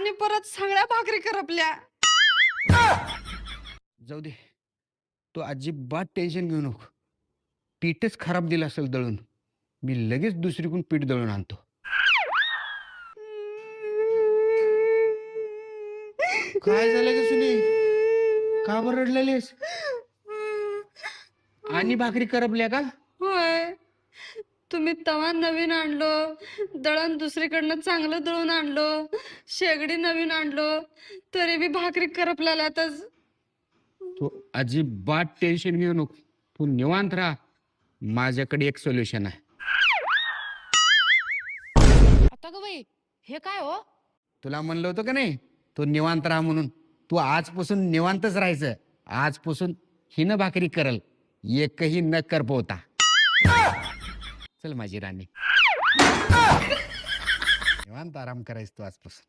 आणि परत सगळ्या भाकरी करपल्या. जाऊ दे, तू अजिबात टेन्शन घेऊ नको. पीठच खराब दिलं असेल दळून, मी लगेच दुसरीकडून पीठ दळून आणतो. काय झालं ग सुनी? का बरं रडलेलीस? आणि भाकरी करपल्या का? होय, तुम्ही तवा नवीन आणलो, दळण दुसरीकडनं चांगलं दळून आणलो, शेगडी नवीन आणलो, तरी बी भाकरी करपल्यातच. तू अजिबात टेन्शन घेऊ नको, तू निवांत राहा. माझ्याकडे एक सोल्युशन आहे. आता ग बाई, हे काय हो? तुला म्हणलं होतं का नाही, तू निवांत राहा म्हणून. तू आजपासून निवांतच राहायचं. आजपासून हिनं भाकरी करल, एकही न करपवता. चल माझी राणी, निवांत आराम करायचं तू आजपासून.